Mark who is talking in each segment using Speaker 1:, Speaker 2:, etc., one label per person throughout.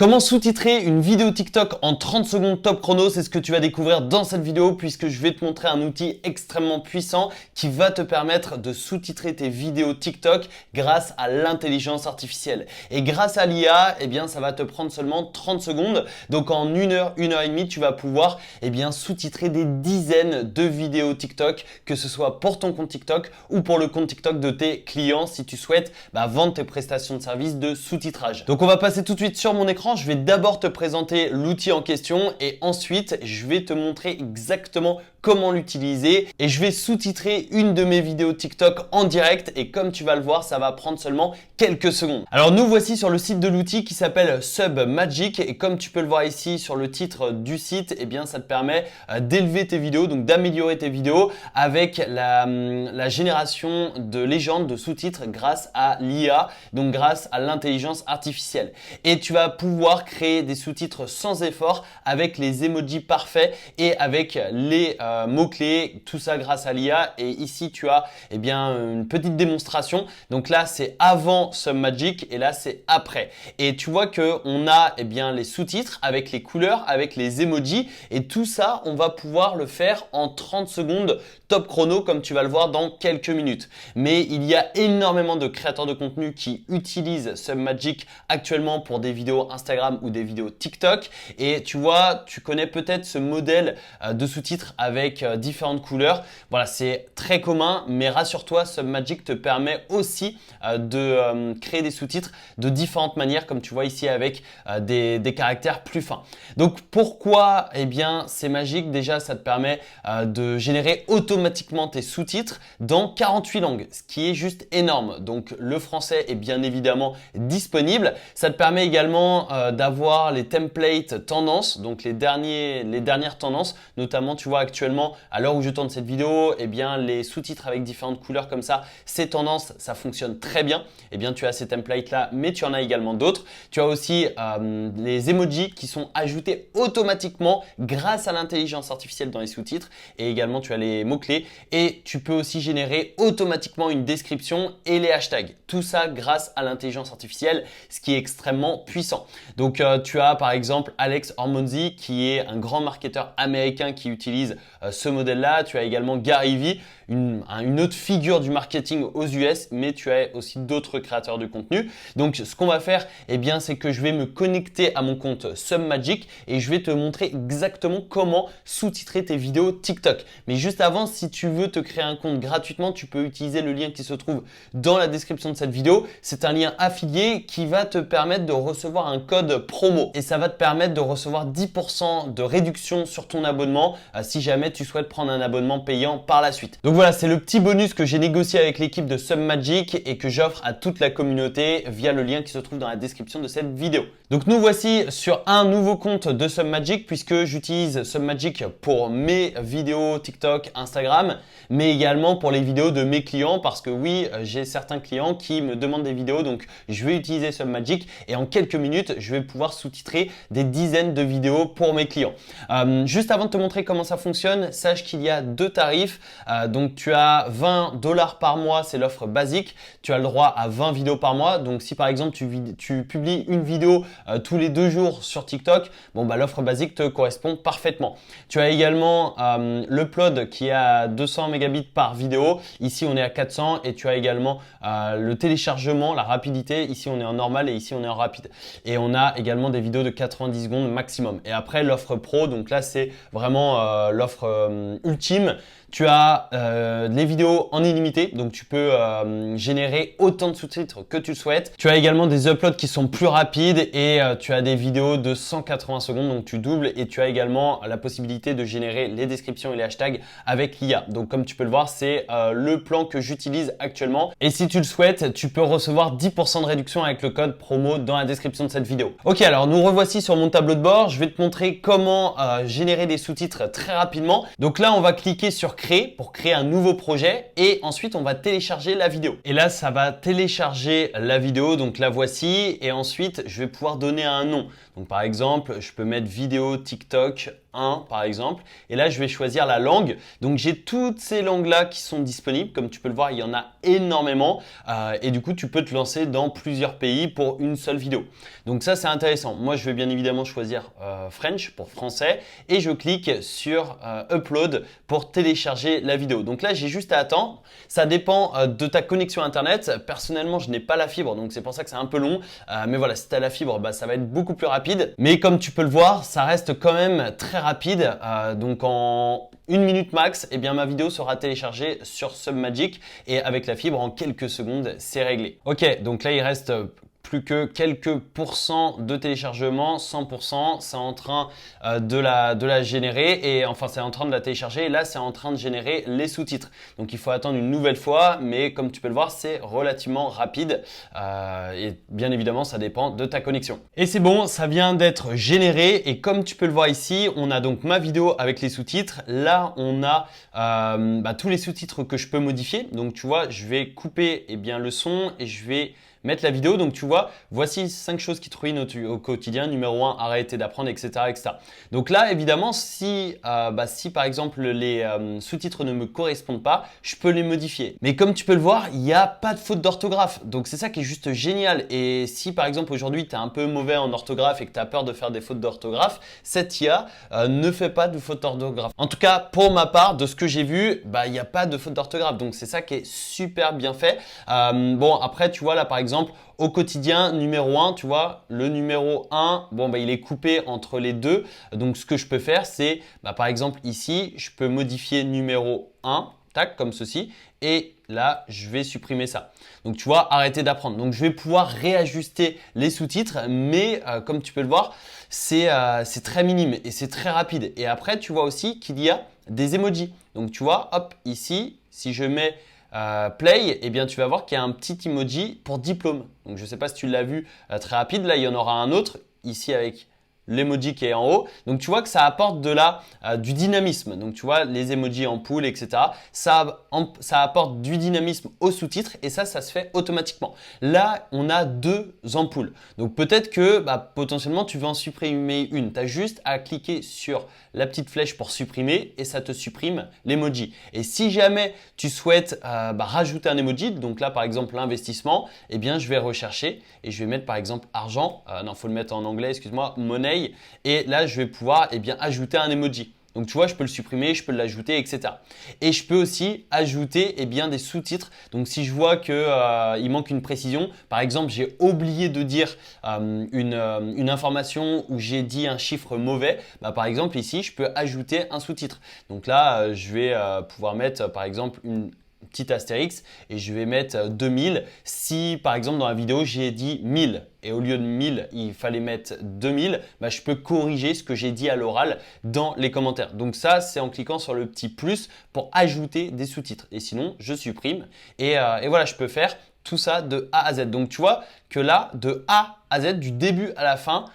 Speaker 1: Comment sous-titrer une vidéo TikTok en 30 secondes top chrono? C'est ce que tu vas découvrir dans cette vidéo puisque je vais te montrer un outil extrêmement puissant qui va te permettre de sous-titrer tes vidéos TikTok grâce à l'intelligence artificielle. Et grâce à l'IA, ça va te prendre seulement 30 secondes. Donc en 1 heure et demie, tu vas pouvoir sous-titrer des dizaines de vidéos TikTok, que ce soit pour ton compte TikTok ou pour le compte TikTok de tes clients si tu souhaites vendre tes prestations de services de sous-titrage. Donc on va passer tout de suite sur mon écran. Je vais d'abord te présenter l'outil en question et ensuite je vais te montrer exactement comment l'utiliser et je vais sous-titrer une de mes vidéos TikTok en direct et comme tu vas le voir, ça va prendre seulement quelques secondes. Alors nous voici sur le site de l'outil qui s'appelle SubMagic et comme tu peux le voir ici sur le titre du site, ça te permet d'élever tes vidéos, donc d'améliorer tes vidéos avec la génération de légendes, de sous-titres grâce à l'IA, donc grâce à l'intelligence artificielle. Et tu vas pouvoir créer des sous-titres sans effort avec les emojis parfaits et avec les mots-clés, tout ça grâce à l'IA. Et ici, tu as une petite démonstration. Donc là, c'est avant SubMagic et là, c'est après. Et tu vois qu'on a les sous-titres avec les couleurs, avec les emojis et tout ça, on va pouvoir le faire en 30 secondes top chrono comme tu vas le voir dans quelques minutes. Mais il y a énormément de créateurs de contenu qui utilisent SubMagic actuellement pour des vidéos Instagram ou des vidéos TikTok. Et tu vois, tu connais peut-être ce modèle de sous-titres avec différentes couleurs. Voilà, c'est très commun, mais rassure-toi, SubMagic te permet aussi de créer des sous-titres de différentes manières, comme tu vois ici avec des caractères plus fins. Donc pourquoi c'est magique? Déjà, ça te permet de générer automatiquement tes sous-titres dans 48 langues, ce qui est juste énorme. Donc le français est bien évidemment disponible. Ça te permet également d'avoir les templates tendances, donc les dernières tendances, notamment tu vois actuellement à l'heure où je tourne cette vidéo, les sous-titres avec différentes couleurs comme ça, ces tendances, ça fonctionne très bien. Tu as ces templates là, mais tu en as également d'autres. Tu as aussi les emojis qui sont ajoutés automatiquement grâce à l'intelligence artificielle dans les sous-titres et également tu as les mots-clés et tu peux aussi générer automatiquement une description et les hashtags. Tout ça grâce à l'intelligence artificielle, ce qui est extrêmement puissant. Donc tu as par exemple Alex Hormozi qui est un grand marketeur américain qui utilise ce modèle-là. Tu as également Gary Vee, une autre figure du marketing aux US, mais tu as aussi d'autres créateurs de contenu. Donc ce qu'on va faire, c'est que je vais me connecter à mon compte SubMagic et je vais te montrer exactement comment sous-titrer tes vidéos TikTok. Mais juste avant, si tu veux te créer un compte gratuitement, tu peux utiliser le lien qui se trouve dans la description de cette vidéo. C'est un lien affilié qui va te permettre de recevoir un code promo et ça va te permettre de recevoir 10% de réduction sur ton abonnement si jamais tu souhaites prendre un abonnement payant par la suite. Donc voilà, c'est le petit bonus que j'ai négocié avec l'équipe de SubMagic et que j'offre à toute la communauté via le lien qui se trouve dans la description de cette vidéo. Donc nous voici sur un nouveau compte de SubMagic puisque j'utilise SubMagic pour mes vidéos TikTok, Instagram, mais également pour les vidéos de mes clients parce que oui, j'ai certains clients qui me demandent des vidéos, donc je vais utiliser SubMagic et en quelques minutes, je vais pouvoir sous-titrer des dizaines de vidéos pour mes clients. Juste avant de te montrer comment ça fonctionne, sache qu'il y a deux tarifs. Donc tu as 20 $ par mois, c'est l'offre basique. Tu as le droit à 20 vidéos par mois. Donc si par exemple tu publies une vidéo tous les 2 jours sur TikTok, l'offre basique te correspond parfaitement. Tu as également l'upload qui est à 200 mégabits par vidéo. Ici on est à 400 et tu as également le téléchargement, la rapidité. Ici on est en normal et ici on est en rapide. Et on a également des vidéos de 90 secondes maximum. Et après l'offre pro, donc là c'est vraiment l'offre ultime. Tu as les vidéos en illimité, donc tu peux générer autant de sous-titres que tu le souhaites. Tu as également des uploads qui sont plus rapides et tu as des vidéos de 180 secondes, donc tu doubles et tu as également la possibilité de générer les descriptions et les hashtags avec l'IA. Donc comme tu peux le voir, c'est le plan que j'utilise actuellement. Et si tu le souhaites, tu peux recevoir 10% de réduction avec le code promo dans la description de cette vidéo. Ok, alors nous revoici sur mon tableau de bord. Je vais te montrer comment générer des sous-titres très rapidement. Donc là, on va cliquer sur créer pour créer un nouveau projet et ensuite on va télécharger la vidéo. Et là, ça va télécharger la vidéo, donc la voici et ensuite je vais pouvoir donner un nom. Donc par exemple, je peux mettre vidéo TikTok 1 par exemple. Et là, je vais choisir la langue. Donc, j'ai toutes ces langues-là qui sont disponibles. Comme tu peux le voir, il y en a énormément. Et du coup, tu peux te lancer dans plusieurs pays pour une seule vidéo. Donc ça, c'est intéressant. Moi, je vais bien évidemment choisir French pour français et je clique sur Upload pour télécharger la vidéo. Donc là, j'ai juste à attendre. Ça dépend de ta connexion Internet. Personnellement, je n'ai pas la fibre, donc c'est pour ça que c'est un peu long. Mais voilà, si tu as la fibre, bah, ça va être beaucoup plus rapide. Mais comme tu peux le voir, ça reste quand même très rapide. Donc en 1 minute max, eh bien, ma vidéo sera téléchargée sur Submagic et avec la fibre, en quelques secondes, c'est réglé. Ok, donc là, il reste plus que quelques pourcents de téléchargement, 100%, c'est en train de la générer et enfin c'est en train de la télécharger et là c'est en train de générer les sous-titres. Donc il faut attendre une nouvelle fois, mais comme tu peux le voir, c'est relativement rapide et bien évidemment ça dépend de ta connexion. Et c'est bon, ça vient d'être généré et comme tu peux le voir ici, on a donc ma vidéo avec les sous-titres. Là on a tous les sous-titres que je peux modifier. Donc tu vois, je vais couper le son et je vais mettre la vidéo. Donc tu vois, voici 5 choses qui te ruinent au quotidien. Numéro 1, arrêter d'apprendre, etc., etc. Donc là, évidemment, si par exemple les sous-titres ne me correspondent pas, je peux les modifier. Mais comme tu peux le voir, il n'y a pas de faute d'orthographe. Donc c'est ça qui est juste génial. Et si par exemple aujourd'hui, tu es un peu mauvais en orthographe et que tu as peur de faire des fautes d'orthographe, cette IA ne fait pas de faute d'orthographe. En tout cas, pour ma part, de ce que j'ai vu, il n'y a pas de faute d'orthographe. Donc c'est ça qui est super bien fait. Bon, après, tu vois là par exemple, au quotidien, numéro 1, tu vois, le numéro 1, il est coupé entre les deux. Donc, ce que je peux faire, c'est, par exemple, ici, je peux modifier numéro 1, tac, comme ceci. Et là, je vais supprimer ça. Donc, tu vois, arrêter d'apprendre. Donc, je vais pouvoir réajuster les sous-titres, mais comme tu peux le voir, c'est très minime et c'est très rapide. Et après, tu vois aussi qu'il y a des emojis. Donc, tu vois, hop, ici, si je mets play, eh bien tu vas voir qu'il y a un petit emoji pour diplôme. Donc je ne sais pas si tu l'as vu très rapide. Là, il y en aura un autre ici avec l'emoji qui est en haut. Donc tu vois que ça apporte du dynamisme. Donc tu vois les emojis en poule, etc. Ça apporte du dynamisme aux sous-titres et ça se fait automatiquement. Là, on a 2 ampoules. Donc peut-être que potentiellement tu veux en supprimer une. Tu as juste à cliquer sur la petite flèche pour supprimer et ça te supprime l'emoji. Et si jamais tu souhaites rajouter un emoji, donc là par exemple l'investissement, eh bien je vais rechercher et je vais mettre par exemple argent. Non, faut le mettre en anglais, excuse-moi, money. Et là, je vais pouvoir ajouter un emoji. Donc, tu vois, je peux le supprimer, je peux l'ajouter, etc. Et je peux aussi ajouter des sous-titres. Donc, si je vois qu'il manque une précision, par exemple, j'ai oublié de dire une information ou j'ai dit un chiffre mauvais, par exemple, ici, je peux ajouter un sous-titre. Donc là, je vais pouvoir mettre, par exemple, une petite astérix et je vais mettre 2000 si par exemple dans la vidéo j'ai dit 1000 et au lieu de 1000 il fallait mettre 2000, je peux corriger ce que j'ai dit à l'oral dans les commentaires. Donc ça c'est en cliquant sur le petit plus pour ajouter des sous-titres et sinon je supprime et voilà, je peux faire tout ça de A à Z. Donc tu vois que là de A à Z, du début à la fin,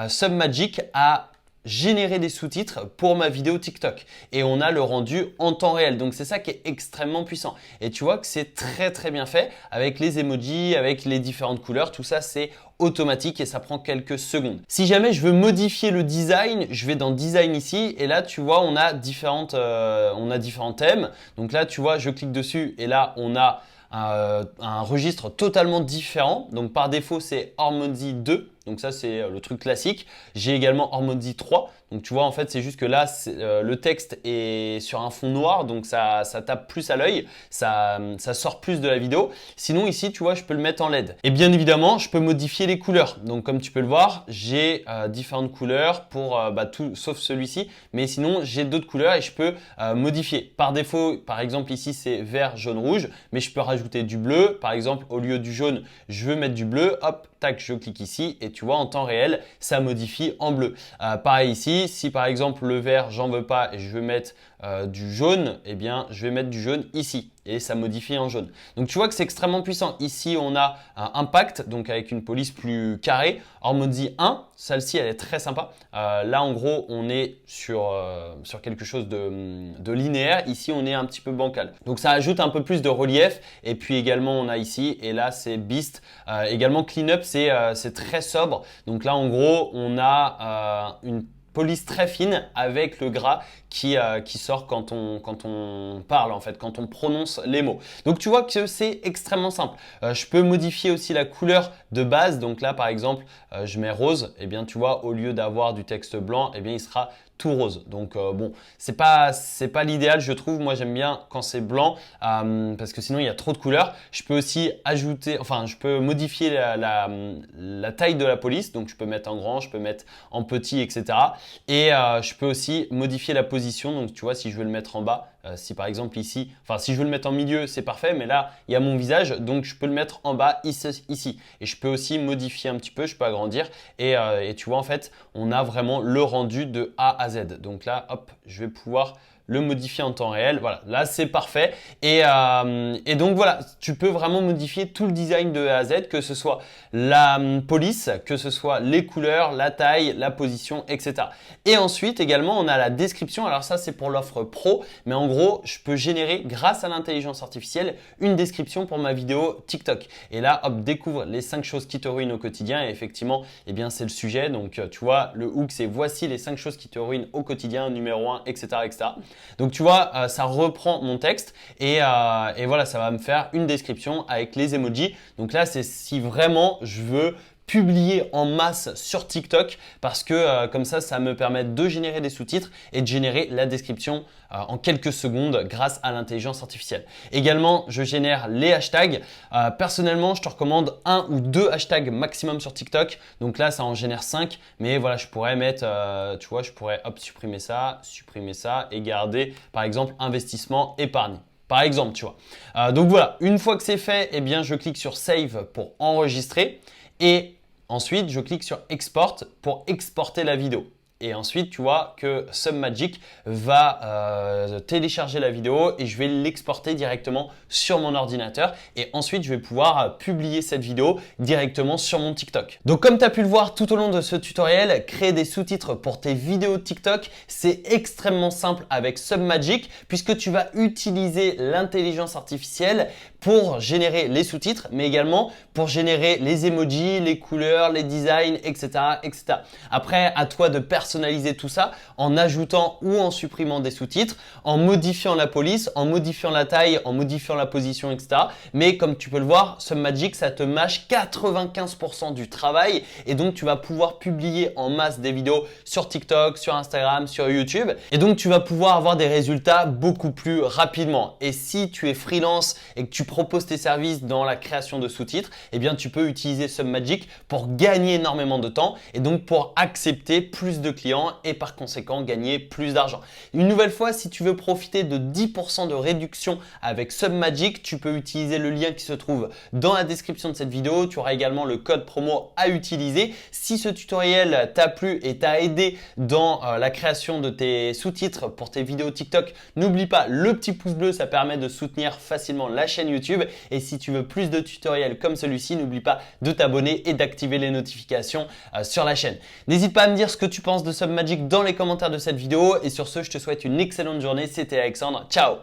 Speaker 1: Submagic a générer des sous-titres pour ma vidéo TikTok et on a le rendu en temps réel. Donc c'est ça qui est extrêmement puissant et tu vois que c'est très très bien fait avec les emojis, avec les différentes couleurs, tout ça c'est automatique et ça prend quelques secondes. Si jamais je veux modifier le design, je vais dans design ici et là tu vois on a différents thèmes. Donc là tu vois je clique dessus et là on a un registre totalement différent. Donc par défaut c'est Hormozy 2. Donc ça c'est le truc classique. J'ai également Hormozy 3. Donc tu vois en fait c'est juste que là le texte est sur un fond noir. Donc ça tape plus à l'œil. Ça sort plus de la vidéo. Sinon ici tu vois je peux le mettre en LED. Et bien évidemment je peux modifier les couleurs. Donc comme tu peux le voir j'ai différentes couleurs pour tout sauf celui-ci. Mais sinon j'ai d'autres couleurs et je peux modifier. Par défaut par exemple ici c'est vert, jaune, rouge. Mais je peux rajouter du bleu. Par exemple au lieu du jaune je veux mettre du bleu. Hop, tac, je clique ici et tu vois en temps réel ça modifie en bleu. Pareil ici, si par exemple le vert j'en veux pas et je veux mettre du jaune, eh bien je vais mettre du jaune ici et ça modifie en jaune. Donc tu vois que c'est extrêmement puissant. Ici on a un impact donc avec une police plus carrée. Hormozy 1, celle-ci elle est très sympa. Là en gros on est sur quelque chose de linéaire. Ici on est un petit peu bancal. Donc ça ajoute un peu plus de relief et puis également on a ici et là c'est Beast. Également Cleanup c'est très sobre. Donc là en gros on a une police très fine avec le gras qui sort quand on parle en fait, quand on prononce les mots. Donc tu vois que c'est extrêmement simple. Je peux modifier aussi la couleur de base. Donc là par exemple, je mets rose. Et bien tu vois, au lieu d'avoir du texte blanc, eh bien il sera tout rose. Donc bon, c'est pas l'idéal je trouve. Moi j'aime bien quand c'est blanc parce que sinon il y a trop de couleurs. Je peux aussi ajouter, enfin je peux modifier la taille de la police. Donc je peux mettre en grand, je peux mettre en petit, etc. Et je peux aussi modifier la position. Donc tu vois, si je veux le mettre en bas, si par exemple ici, enfin si je veux le mettre en milieu, c'est parfait. Mais là, il y a mon visage, donc je peux le mettre en bas ici. Et je peux aussi modifier un petit peu, je peux agrandir. Et tu vois, en fait, on a vraiment le rendu de A à Z. Donc là, hop, je vais pouvoir le modifier en temps réel. Voilà, là c'est parfait. Et donc voilà, tu peux vraiment modifier tout le design de A à Z, que ce soit la police, que ce soit les couleurs, la taille, la position, etc. Et ensuite également, on a la description. Alors ça, c'est pour l'offre pro. Mais en gros, je peux générer grâce à l'intelligence artificielle une description pour ma vidéo TikTok. Et là, hop, découvre les 5 choses qui te ruinent au quotidien. Et effectivement, eh bien, c'est le sujet. Donc, tu vois, le hook, c'est voici les 5 choses qui te ruinent au quotidien, numéro 1, etc., etc. Donc, tu vois, ça reprend mon texte et voilà, ça va me faire une description avec les emojis. Donc là, c'est si vraiment je veux publier en masse sur TikTok parce que comme ça me permet de générer des sous-titres et de générer la description en quelques secondes grâce à l'intelligence artificielle. Également, je génère les hashtags. Personnellement, je te recommande 1 ou 2 hashtags maximum sur TikTok. Donc là, ça en génère 5. Mais voilà, je pourrais mettre, tu vois, je pourrais hop, supprimer ça et garder par exemple investissement, épargne. Par exemple, tu vois. Donc voilà, une fois que c'est fait, eh bien, je clique sur Save pour enregistrer. Et ensuite, je clique sur Export pour exporter la vidéo. Et ensuite, tu vois que Submagic va télécharger la vidéo et je vais l'exporter directement sur mon ordinateur. Et ensuite, je vais pouvoir publier cette vidéo directement sur mon TikTok. Donc, comme tu as pu le voir tout au long de ce tutoriel, créer des sous-titres pour tes vidéos TikTok, c'est extrêmement simple avec Submagic puisque tu vas utiliser l'intelligence artificielle pour générer les sous-titres, mais également pour générer les emojis, les couleurs, les designs, etc., etc. Après, à toi de personnaliser tout ça en ajoutant ou en supprimant des sous-titres, en modifiant la police, en modifiant la taille, en modifiant la position, etc. Mais comme tu peux le voir, Submagic, ça te mâche 95% du travail et donc tu vas pouvoir publier en masse des vidéos sur TikTok, sur Instagram, sur YouTube et donc tu vas pouvoir avoir des résultats beaucoup plus rapidement. Et si tu es freelance et que tu proposes tes services dans la création de sous-titres, eh bien tu peux utiliser Submagic pour gagner énormément de temps et donc pour accepter plus de clients et par conséquent gagner plus d'argent. Une nouvelle fois, si tu veux profiter de 10% de réduction avec Submagic, tu peux utiliser le lien qui se trouve dans la description de cette vidéo. Tu auras également le code promo à utiliser. Si ce tutoriel t'a plu et t'a aidé dans la création de tes sous-titres pour tes vidéos TikTok, n'oublie pas le petit pouce bleu, ça permet de soutenir facilement la chaîne YouTube. Et si tu veux plus de tutoriels comme celui-ci, n'oublie pas de t'abonner et d'activer les notifications sur la chaîne. N'hésite pas à me dire ce que tu penses de Submagic dans les commentaires de cette vidéo. Et sur ce, je te souhaite une excellente journée. C'était Alexandre. Ciao!